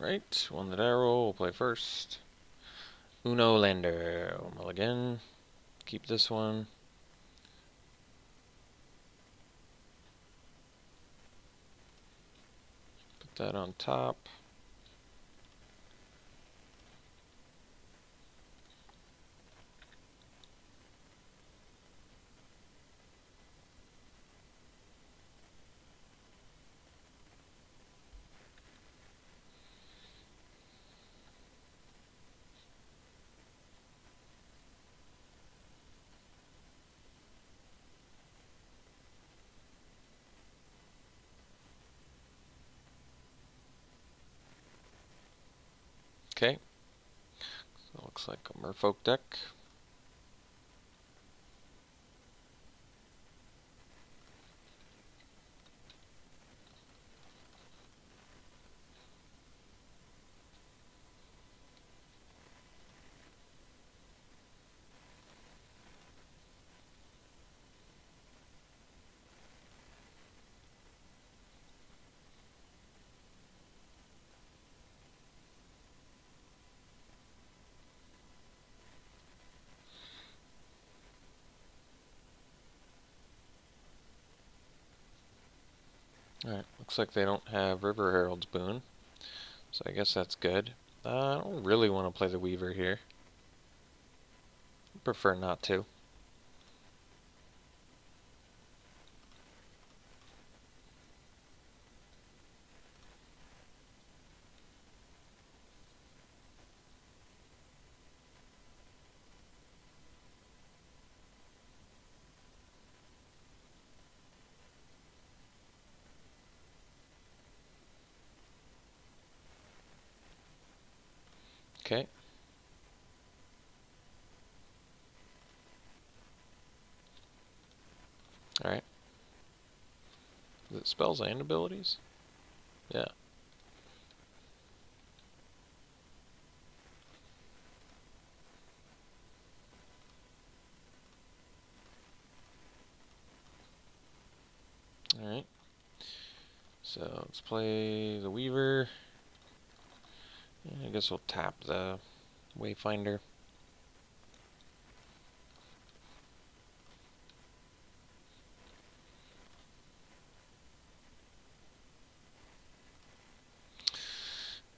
Right, one that arrow, we'll play first. Uno lander, mulligan. Keep this one. Put that on top. Okay, so it looks like a merfolk deck. Alright, looks like they don't have River Herald's Boon, so I guess that's good. I don't really want to play the Weaver here. I prefer not to. Okay. Alright. Is it spells and abilities? Yeah. Alright. So let's play the Weaver. I guess we'll tap the Wayfinder.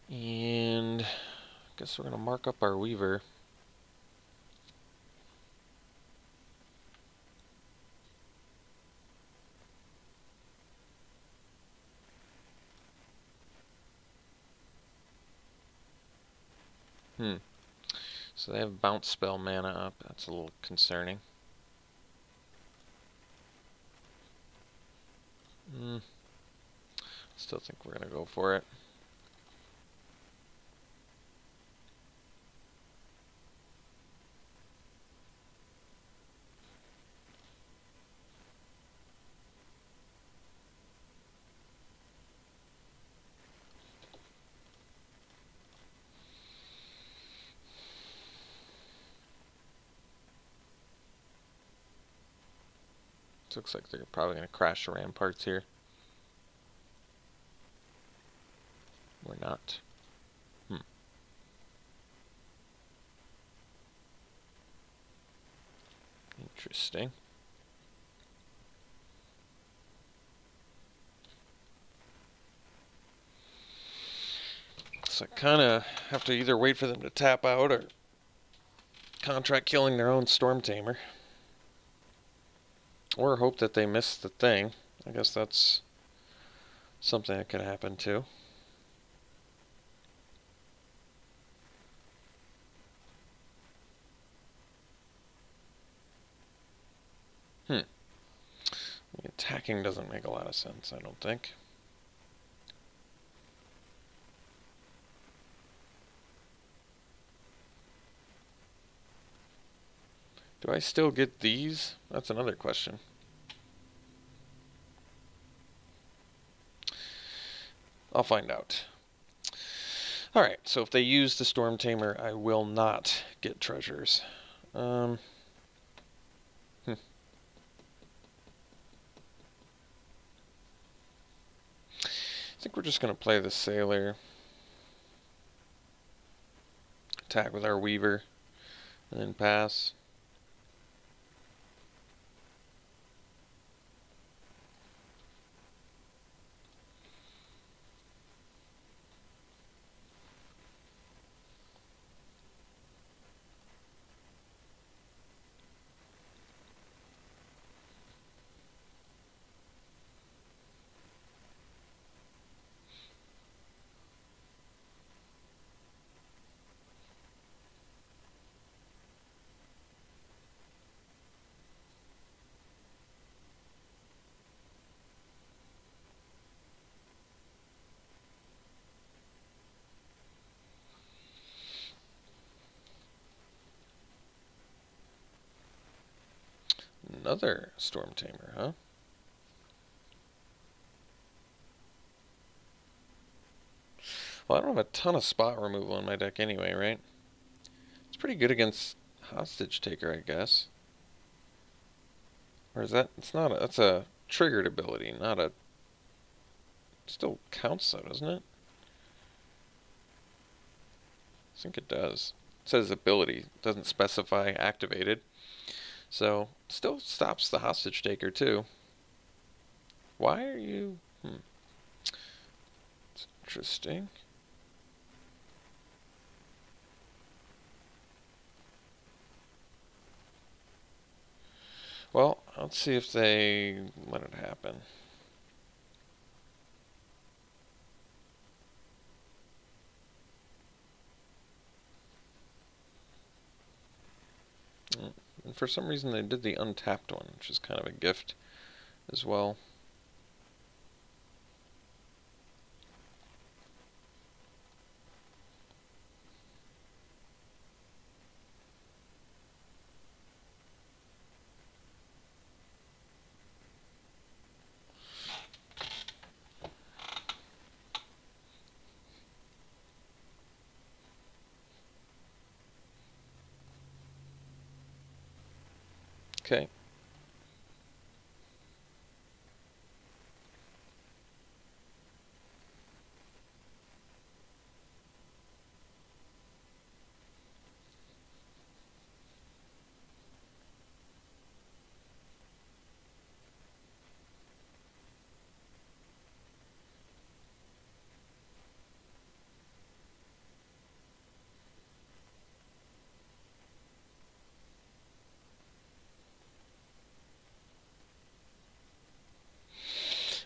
And I guess we're going to mark up our Weaver. So they have bounce spell mana up. That's a little concerning. Still think we're going to go for it. Looks like they're probably going to crash the ramparts here. Or not. Interesting. So I kind of have to either wait for them to tap out or contract killing their own Storm Tamer. Or hope that they miss the thing. I guess that's something that could happen too. Attacking doesn't make a lot of sense, I don't think. Do I still get these? That's another question. I'll find out. Alright, so if they use the Storm Tamer, I will not get treasures. I think we're just going to play the Sailor. attack with our Weaver and then pass. Another Storm Tamer, huh? Well, I don't have a ton of spot removal in my deck anyway, right? It's pretty good against Hostage Taker, I guess. Or is that... It's not a... That's a triggered ability, not a... Still counts though, doesn't it? I think it does. It says ability. It doesn't specify activated. So, still stops the Hostage Taker too. Why are you... It's interesting. Well, let's see if they let it happen. And for some reason they did the untapped one, which is kind of a gift as well. Okay.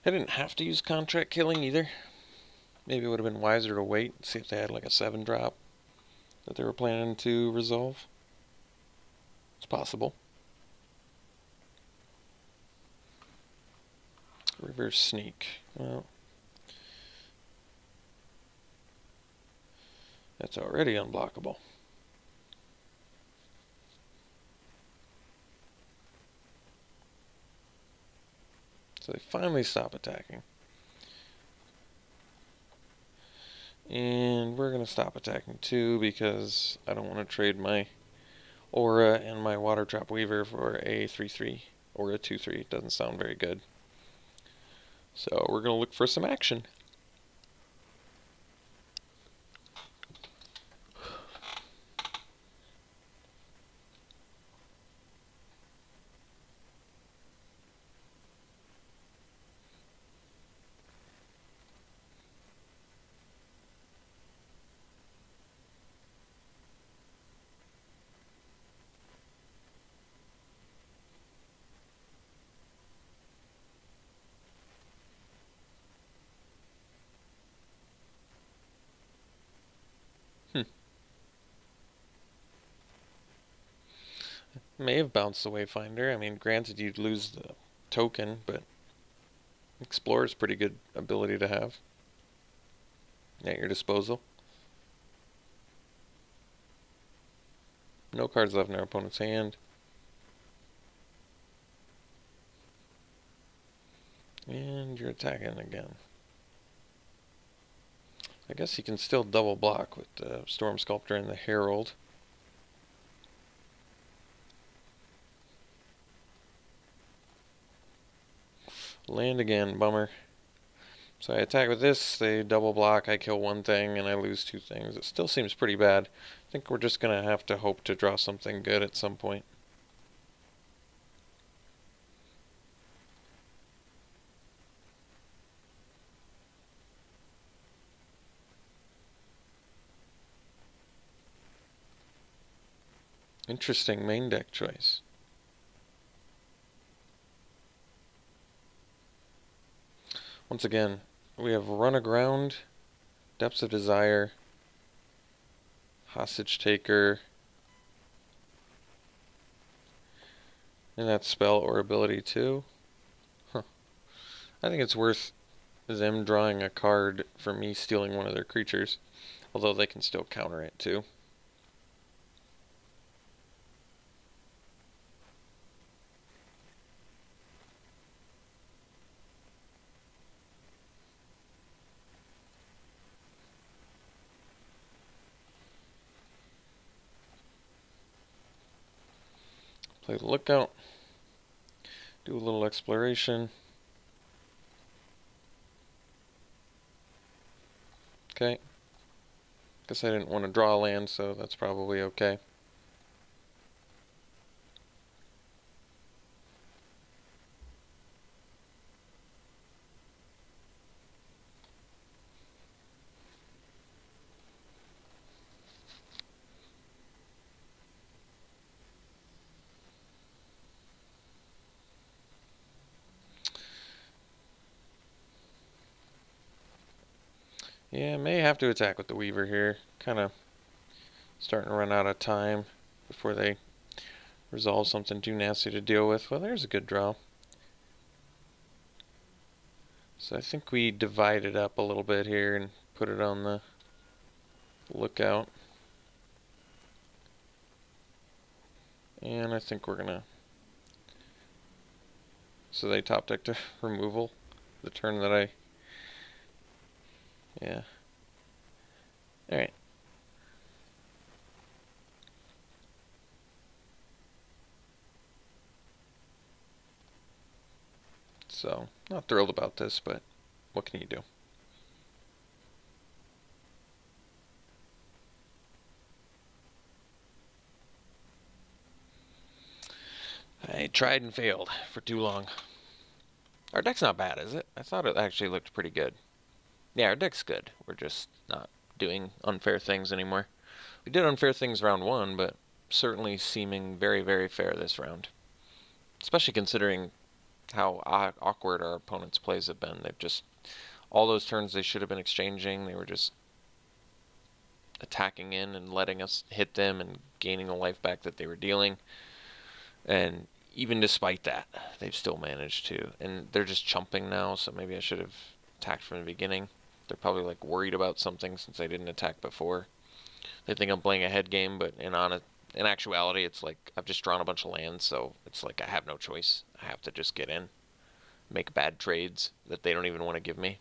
I didn't have to use contract killing either. Maybe it would have been wiser to wait and see if they had like a 7-drop that they were planning to resolve. It's possible. Reverse sneak. Well, that's already unblockable. So they finally stop attacking. And we're going to stop attacking too because I don't want to trade my Aura and my Water Drop Weaver for a 3-3 or a 2-3. It doesn't sound very good. So we're going to look for some action. May have bounced the Wayfinder. I mean, granted you'd lose the token, but Explorer's pretty good ability to have at your disposal. No cards left in our opponent's hand. And you're attacking again. I guess you can still double block with the Storm Sculptor and the Herald. Land again, bummer. So I attack with this, they double block, I kill one thing, and I lose two things. It still seems pretty bad. I think we're just going to have to hope to draw something good at some point. Interesting main deck choice. Once again, we have Run Aground, Depths of Desire, Hostage Taker, and that spell or ability too. Huh. I think it's worth them drawing a card for me stealing one of their creatures, although they can still counter it too. Play the Lookout, do a little exploration. Okay. Guess I didn't want to draw a land, so that's probably okay. Yeah, may have to attack with the Weaver here. Kind of starting to run out of time before they resolve something too nasty to deal with. Well, there's a good draw. So I think we divide it up a little bit here and put it on the Lookout. And I think we're gonna... So they top deck to removal the turn that I... Yeah. Alright. So, not thrilled about this, but what can you do? I tried and failed for too long. Our deck's not bad, is it? I thought it actually looked pretty good. Yeah, our deck's good. We're just not doing unfair things anymore. We did unfair things round one, but certainly seeming very, very fair this round. Especially considering how awkward our opponents' plays have been. They've just... All those turns they should have been exchanging, they were just attacking in and letting us hit them and gaining the life back that they were dealing. And even despite that, they've still managed to. And they're just chumping now, so maybe I should have attacked from the beginning. They're probably like worried about something since I didn't attack before. They think I'm playing a head game, but in actuality, it's like I've just drawn a bunch of lands, so it's like I have no choice. I have to just get in, make bad trades that they don't even want to give me.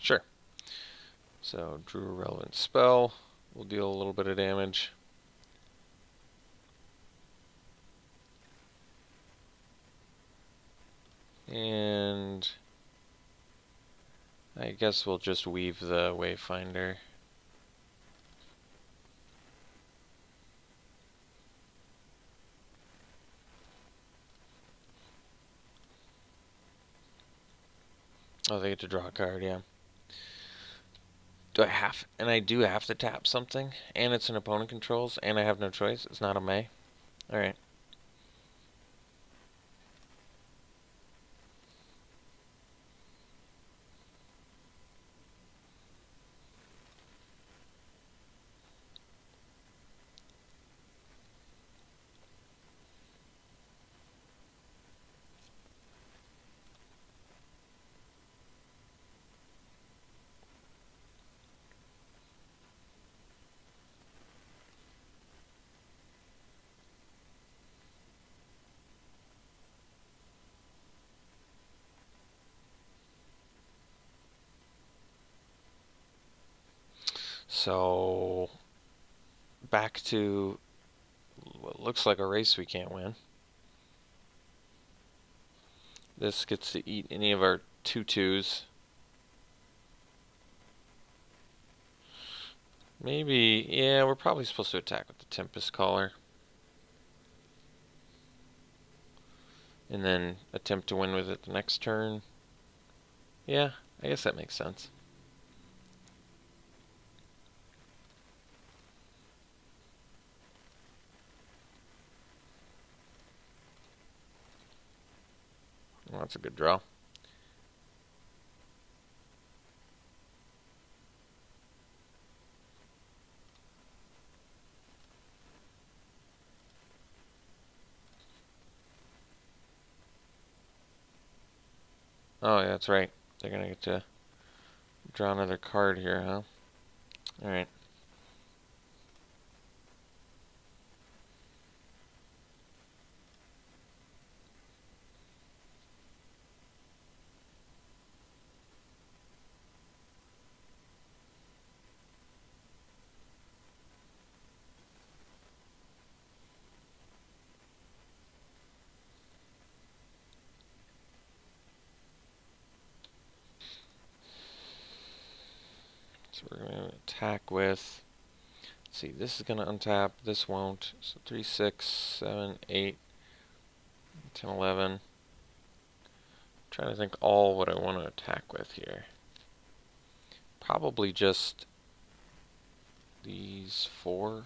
Sure. So, drew a relevant spell. We'll deal a little bit of damage. And I guess we'll just weave the Wayfinder. Oh, they get to draw a card, yeah. Do I do have to tap something? And it's an opponent controls, and I have no choice. It's not a May. Alright. So, back to what looks like a race we can't win. This gets to eat any of our 2/2s. Maybe, yeah, we're probably supposed to attack with the Tempest Caller. And then attempt to win with it the next turn. Yeah, I guess that makes sense. Well, that's a good draw. Oh, yeah, that's right. They're gonna get to draw another card here, huh? Alright. So we're going to attack with, let's see, this is going to untap, this won't. So 3, 6, 7, 8, 10, 11. I'm trying to think all what I want to attack with here. Probably just these 4.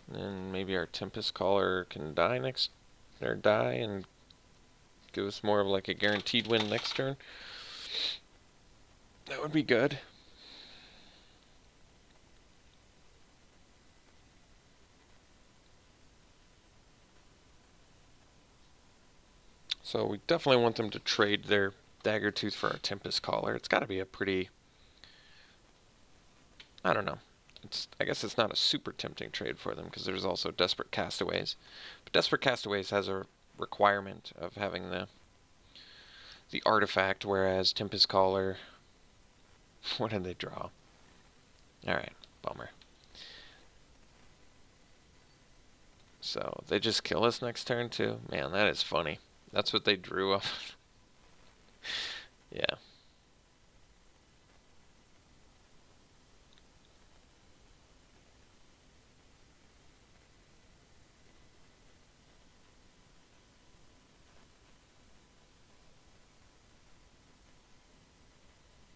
And then maybe our Tempest Caller can die and give us more of like a guaranteed win next turn. That would be good. So we definitely want them to trade their Daggertooth for our Tempest Caller. It's got to be a pretty, I don't know. I guess it's not a super tempting trade for them because there's also Desperate Castaways. But Desperate Castaways has a requirement of having the artifact, whereas Tempest Caller, what did they draw? Alright, bummer. So they just kill us next turn too? Man, that is funny. That's what they drew off. Yeah.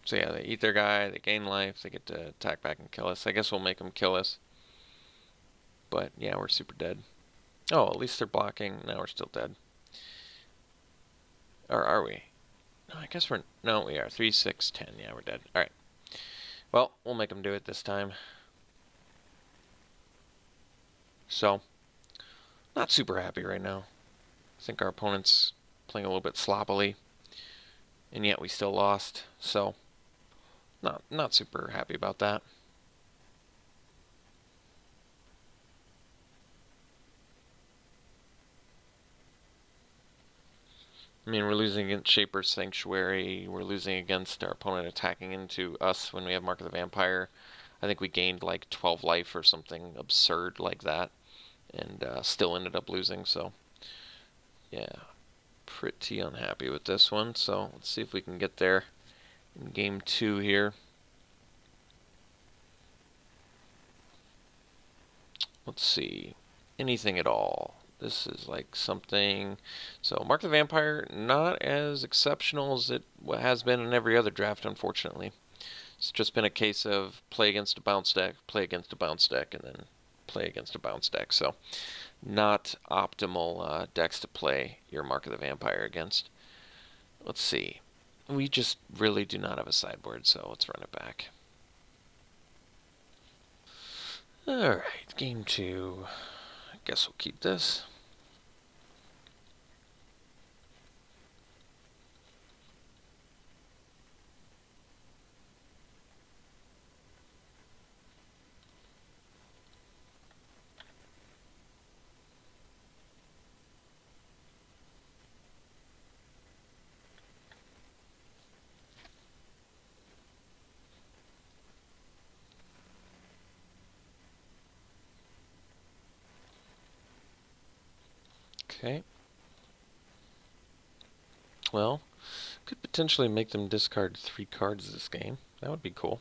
So yeah, they eat their guy, they gain life, they get to attack back and kill us. I guess we'll make them kill us. But yeah, we're super dead. Oh, at least they're blocking. Now we're still dead. Or are we? No, I guess no, we are. 3, 6, 10. Yeah, we're dead. Alright. Well, we'll make them do it this time. So, not super happy right now. I think our opponent's playing a little bit sloppily. And yet we still lost. So, not super happy about that. I mean, we're losing against Shaper's Sanctuary. We're losing against our opponent attacking into us when we have Mark of the Vampire. I think we gained like 12 life or something absurd like that. And still ended up losing, so yeah. Pretty unhappy with this one. So let's see if we can get there in game 2 here. Let's see. Anything at all. This is like something. So Mark the Vampire, not as exceptional as it has been in every other draft, unfortunately. It's just been a case of play against a bounce deck, play against a bounce deck, and then play against a bounce deck. So not optimal decks to play your Mark of the Vampire against. Let's see. We just really do not have a sideboard, so let's run it back. Alright, game 2. I guess we'll keep this. Okay. Well, could potentially make them discard 3 cards this game. That would be cool.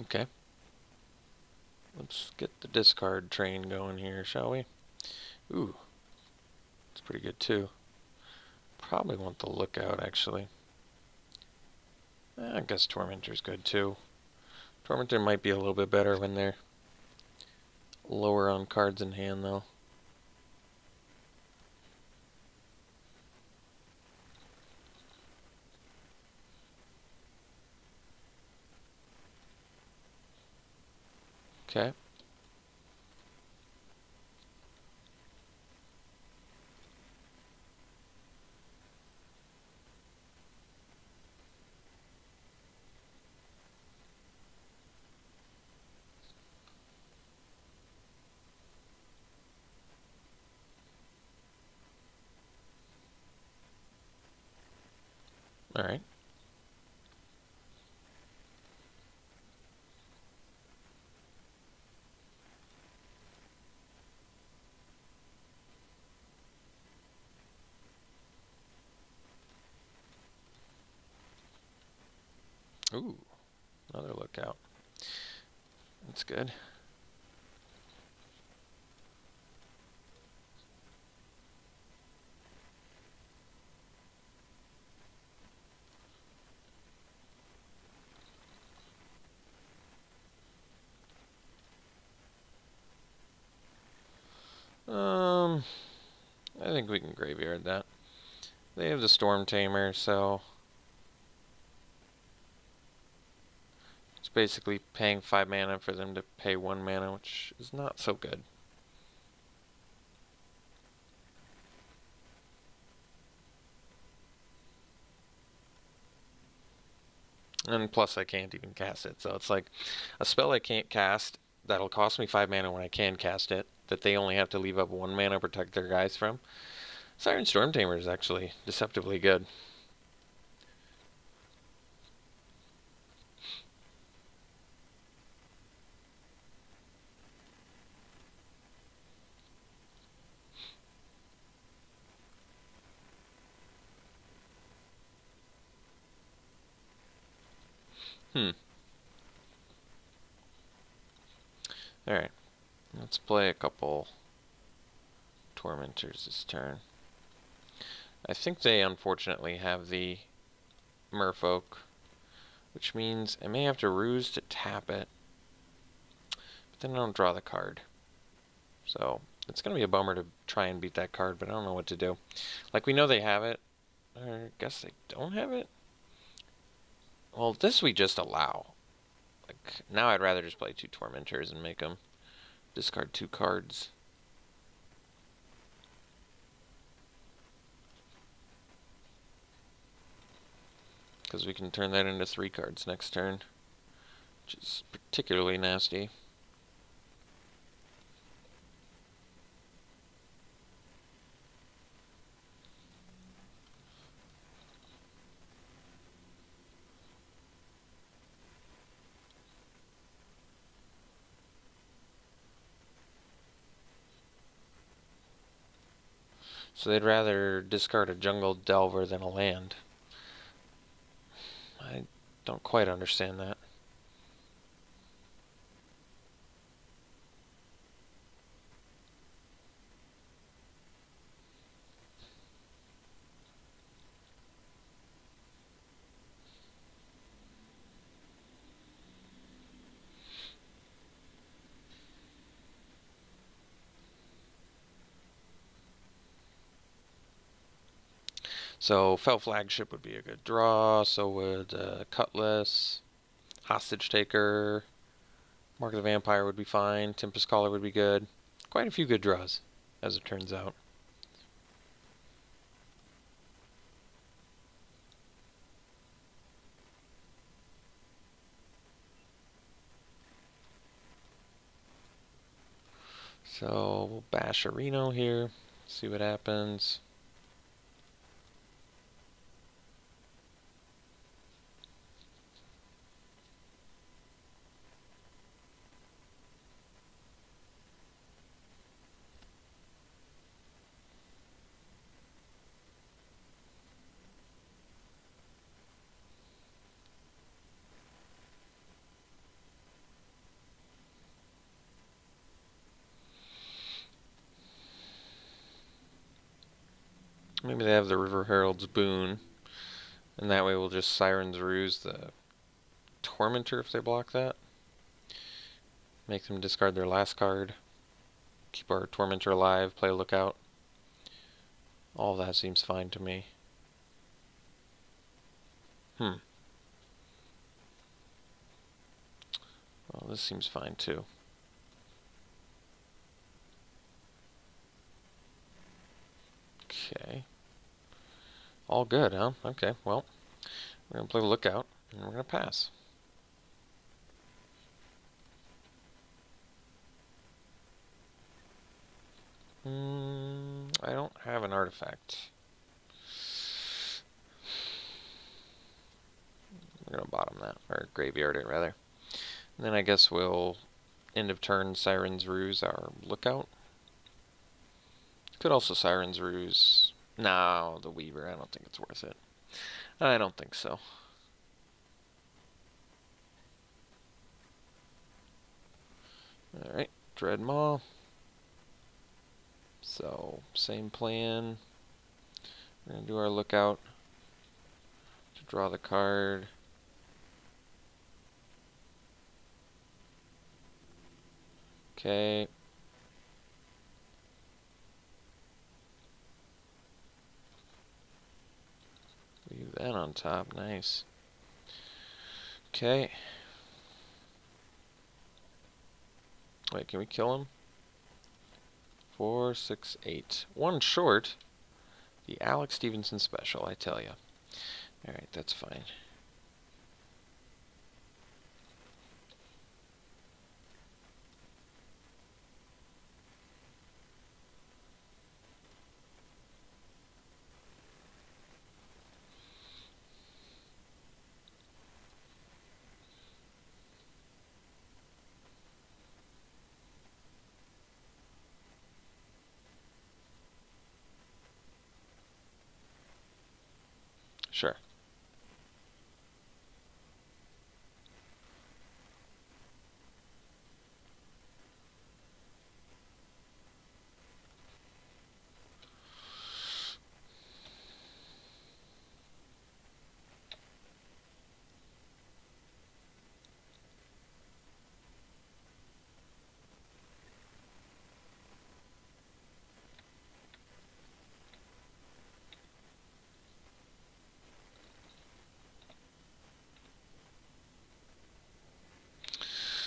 Okay. Let's get the discard train going here, shall we? Ooh. It's pretty good too. Probably want the Lookout, actually. I guess Tormentor's good too. Tormentor might be a little bit better when they're lower on cards in hand, though. Okay. All right. Ooh, another Lookout. That's good. I think we can graveyard that. They have the Storm Tamer, so it's basically paying 5 mana for them to pay 1 mana, which is not so good. And plus I can't even cast it, so it's like a spell I can't cast that'll cost me 5 mana when I can cast it, that they only have to leave up 1 mana to protect their guys from. Siren Storm Tamer is actually deceptively good. Alright. Let's play a couple Tormentors this turn. I think they unfortunately have the Merfolk, which means I may have to ruse to tap it, but then I don't draw the card. So it's going to be a bummer to try and beat that card, but I don't know what to do. Like, we know they have it. I guess they don't have it? Well, this we just allow. Like, now I'd rather just play 2 Tormentors and make them discard 2 cards. Because we can turn that into 3 cards next turn. which is particularly nasty. So they'd rather discard a jungle delver than a land. I don't quite understand that. So Fell Flagship would be a good draw, so would Cutlass, Hostage Taker, Mark of the Vampire would be fine, Tempest Caller would be good. Quite a few good draws, as it turns out. So we'll bash a Reno here, see what happens. Maybe they have the River Herald's Boon, and that way we'll just Siren's Ruse the Tormentor if they block that. Make them discard their last card. Keep our Tormentor alive, play Lookout. All of that seems fine to me. Well, this seems fine too. Okay. All good, huh? Okay, well, we're going to play Lookout, and we're going to pass. I don't have an artifact. We're going to bottom that, or graveyard it, rather. And then I guess we'll end of turn Siren's Ruse our Lookout. Could also Siren's Ruse. No, the Weaver. I don't think it's worth it. I don't think so. Alright, Dreadmaw. So, same plan. We're going to do our Lookout to draw the card. Okay. Leave that on top. Nice. Okay. Wait, can we kill him? 4, 6, 8. One short. The Alex Stephenson special, I tell you. Alright, that's fine. Sure.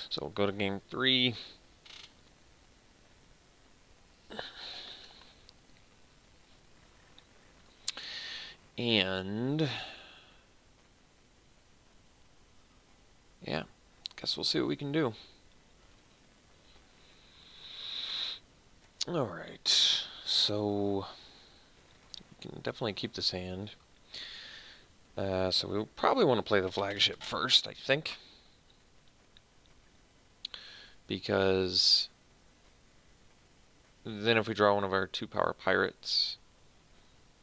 So we'll go to game 3. And yeah, guess we'll see what we can do. Alright, so we can definitely keep this hand. So we'll probably want to play the flagship first, I think. Because then if we draw one of our 2-power pirates,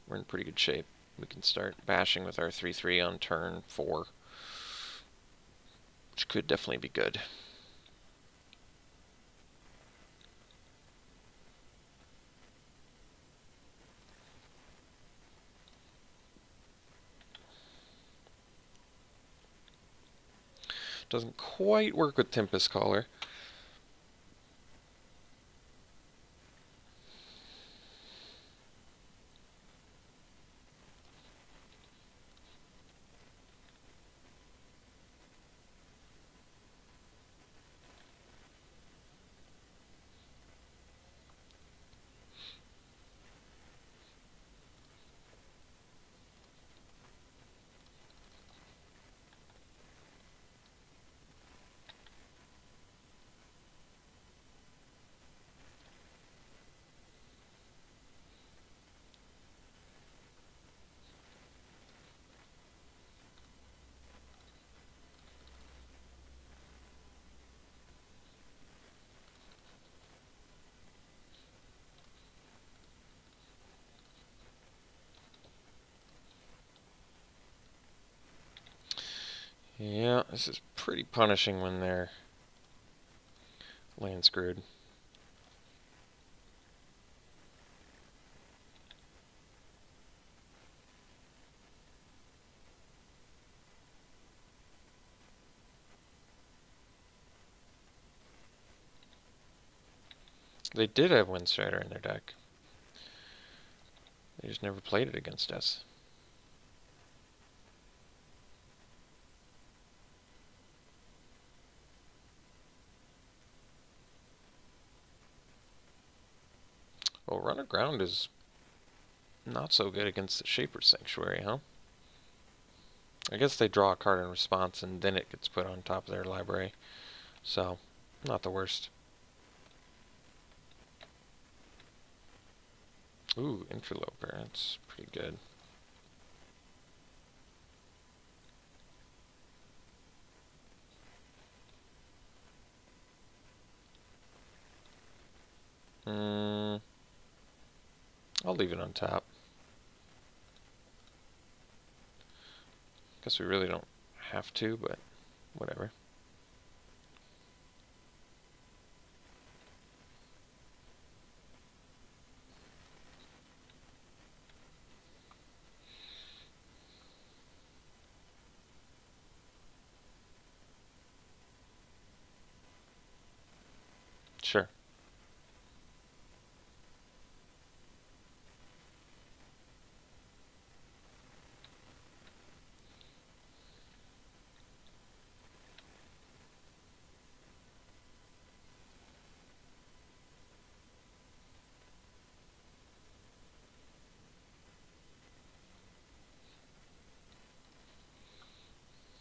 we're in pretty good shape. We can start bashing with our 3/3 on turn 4, which could definitely be good. Doesn't quite work with Tempest Caller. Yeah, this is pretty punishing when they're land screwed. They did have Windstrider in their deck. They just never played it against us. Well, Run Aground is not so good against the Shaper's Sanctuary, huh? I guess they draw a card in response and then it gets put on top of their library. So, not the worst. Ooh, Interloper, that's pretty good. I'll leave it on top. Guess we really don't have to, but whatever. Sure.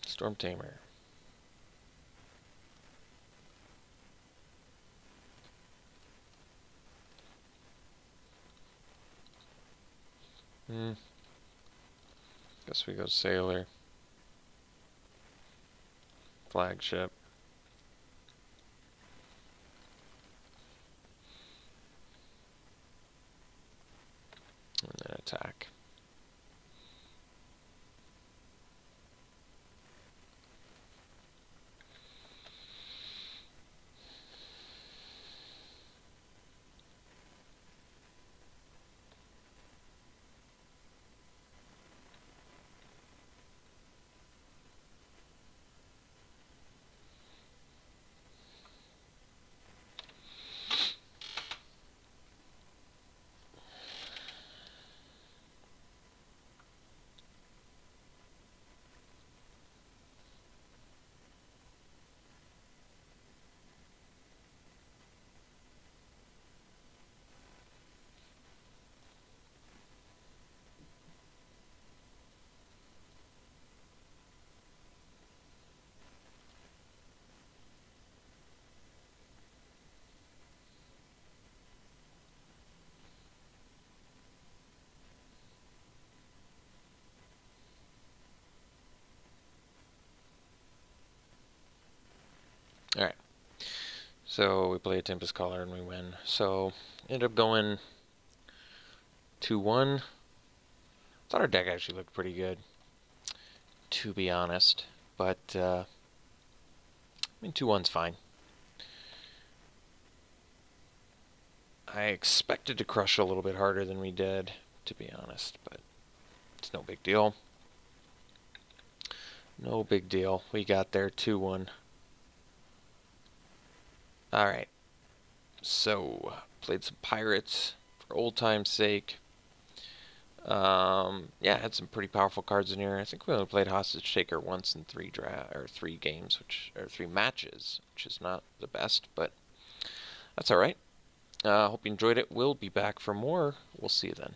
Storm Tamer. Guess we go Sailor. Flagship. And then attack. Alright. So we play a Tempest Caller and we win. So ended up going 2-1. Thought our deck actually looked pretty good, to be honest. But, I mean, 2-1's fine. I expected to crush a little bit harder than we did, to be honest, but it's no big deal. No big deal. We got there 2-1. Alright. So, played some Pirates for old time's sake. Yeah, had some pretty powerful cards in here. I think we only played Hostage Taker once in 3 games, or 3 matches, which is not the best, but that's alright. Hope you enjoyed it. We'll be back for more. We'll see you then.